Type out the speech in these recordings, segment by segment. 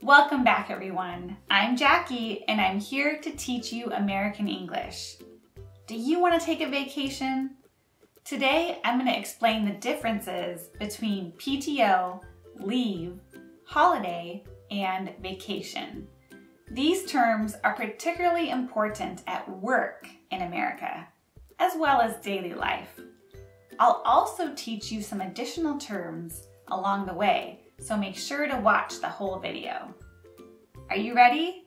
Welcome back, everyone. I'm Jackie, and I'm here to teach you American English. Do you want to take a vacation? Today, I'm going to explain the differences between PTO, leave, holiday, and vacation. These terms are particularly important at work in America, as well as daily life. I'll also teach you some additional terms along the way, so make sure to watch the whole video. Are you ready?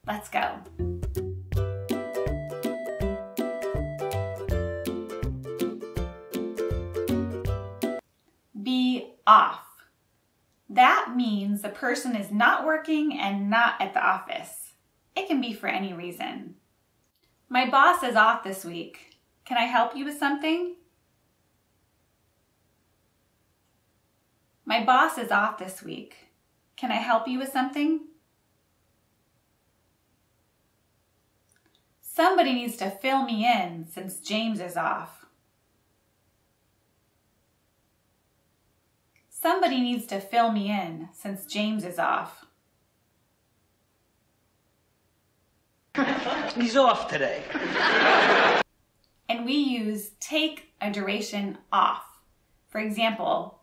Let's go. Be off. That means the person is not working and not at the office. It can be for any reason. My boss is off this week. Can I help you with something? My boss is off this week. Can I help you with something? Somebody needs to fill me in since James is off. Somebody needs to fill me in since James is off. He's off today. And we use take a duration off. For example,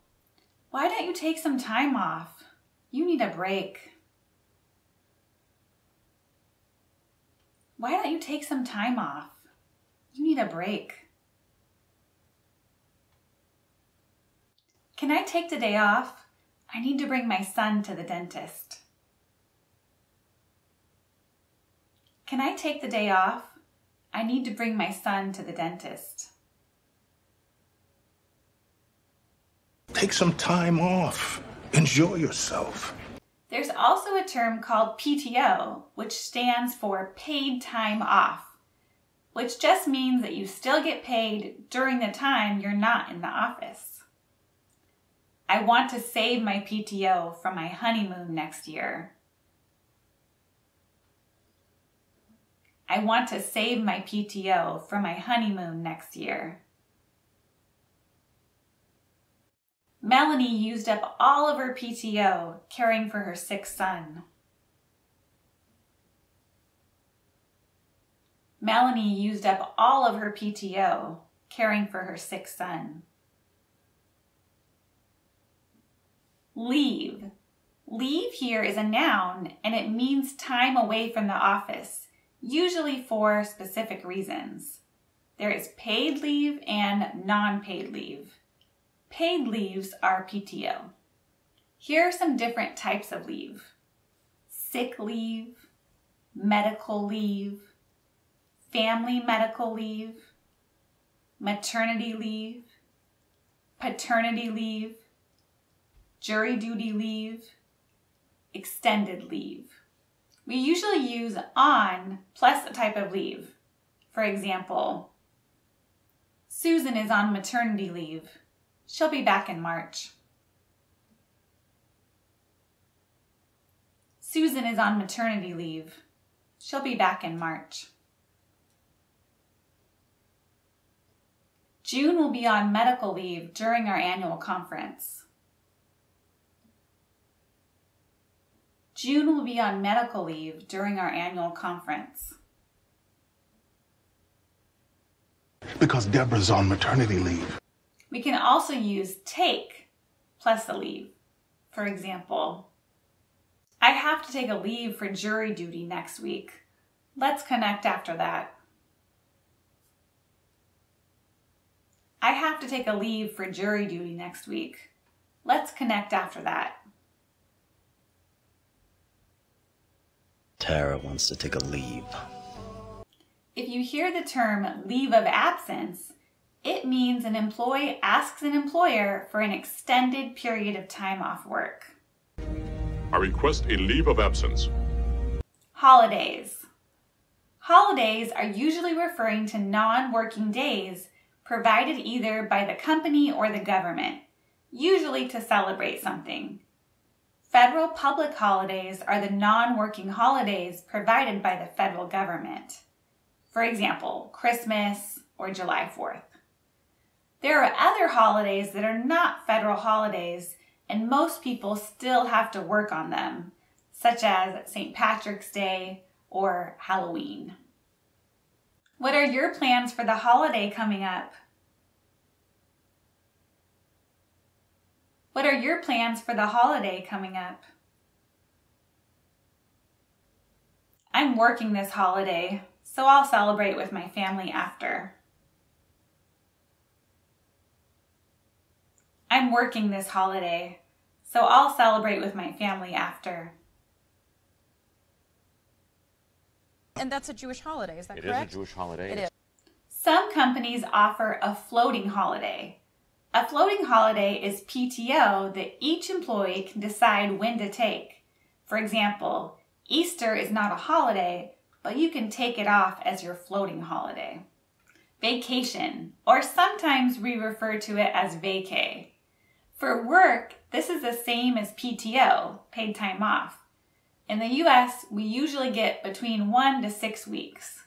why don't you take some time off? You need a break. Why don't you take some time off? You need a break. Can I take the day off? I need to bring my son to the dentist. Can I take the day off? I need to bring my son to the dentist. Take some time off. Enjoy yourself. There's also a term called PTO, which stands for paid time off, which just means that you still get paid during the time you're not in the office. I want to save my PTO for my honeymoon next year. I want to save my PTO for my honeymoon next year. Melanie used up all of her PTO caring for her sick son. Melanie used up all of her PTO caring for her sick son. Leave. Leave here is a noun and it means time away from the office, usually for specific reasons. There is paid leave and non-paid leave. Paid leaves are PTO. Here are some different types of leave: sick leave, medical leave, family medical leave, maternity leave, paternity leave, jury duty leave, extended leave. We usually use on plus a type of leave. For example, Susan is on maternity leave. She'll be back in March. Susan is on maternity leave. She'll be back in March. June will be on medical leave during our annual conference. June will be on medical leave during our annual conference. Because Deborah's on maternity leave. We can also use take plus a leave. For example, I have to take a leave for jury duty next week. Let's connect after that. I have to take a leave for jury duty next week. Let's connect after that. Tara wants to take a leave. If you hear the term leave of absence, it means an employee asks an employer for an extended period of time off work. I request a leave of absence. Holidays. Holidays are usually referring to non-working days provided either by the company or the government, usually to celebrate something. Federal public holidays are the non-working holidays provided by the federal government. For example, Christmas or July 4th. There are other holidays that are not federal holidays, and most people still have to work on them, such as St. Patrick's Day or Halloween. What are your plans for the holiday coming up? What are your plans for the holiday coming up? I'm working this holiday, so I'll celebrate with my family after. I'm working this holiday, so I'll celebrate with my family after. And that's a Jewish holiday, is that correct? It is a Jewish holiday. It is. Some companies offer a floating holiday. A floating holiday is PTO that each employee can decide when to take. For example, Easter is not a holiday, but you can take it off as your floating holiday. Vacation, or sometimes we refer to it as vacay. For work, this is the same as PTO, paid time off. In the US, we usually get between 1 to 6 weeks.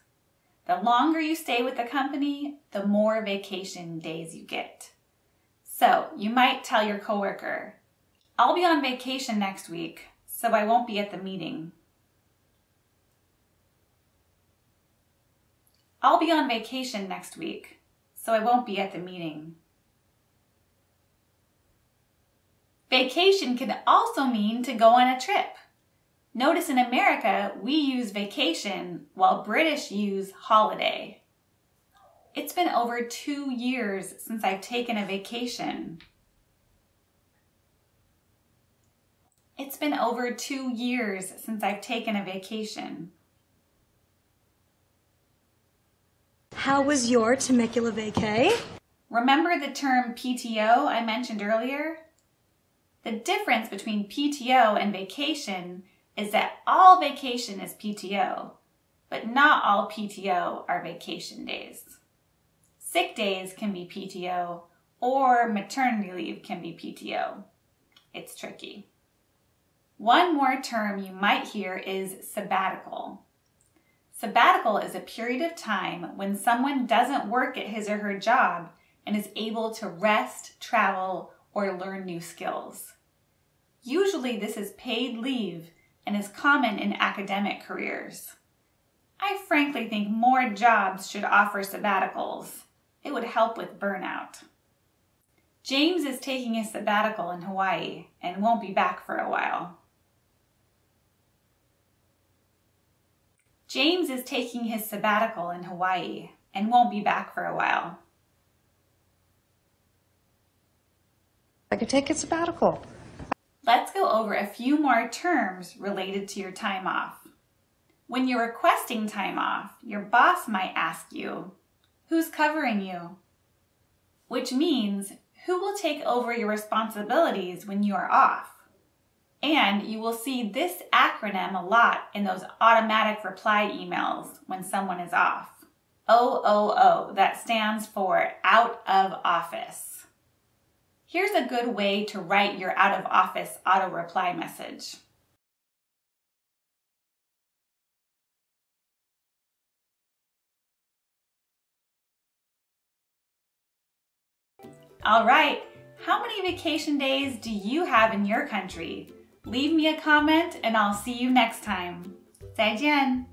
The longer you stay with the company, the more vacation days you get. So you might tell your coworker, "I'll be on vacation next week, so I won't be at the meeting." "I'll be on vacation next week, so I won't be at the meeting." Vacation can also mean to go on a trip. Notice in America, we use vacation while British use holiday. It's been over 2 years since I've taken a vacation. It's been over 2 years since I've taken a vacation. How was your Temecula vacay? Remember the term PTO I mentioned earlier? The difference between PTO and vacation is that all vacation is PTO, but not all PTO are vacation days. Sick days can be PTO, or maternity leave can be PTO. It's tricky. One more term you might hear is sabbatical. Sabbatical is a period of time when someone doesn't work at his or her job and is able to rest, travel, or learn new skills. Usually this is paid leave and is common in academic careers. I frankly think more jobs should offer sabbaticals. It would help with burnout. James is taking a sabbatical in Hawaii and won't be back for a while. James is taking his sabbatical in Hawaii and won't be back for a while. I could take a sabbatical. Let's go over a few more terms related to your time off. When you're requesting time off, your boss might ask you, "Who's covering you?" Which means, who will take over your responsibilities when you are off? And you will see this acronym a lot in those automatic reply emails when someone is off. OOO, that stands for out of office. Here's a good way to write your out of office auto reply message. All right, how many vacation days do you have in your country? Leave me a comment and I'll see you next time. 再见.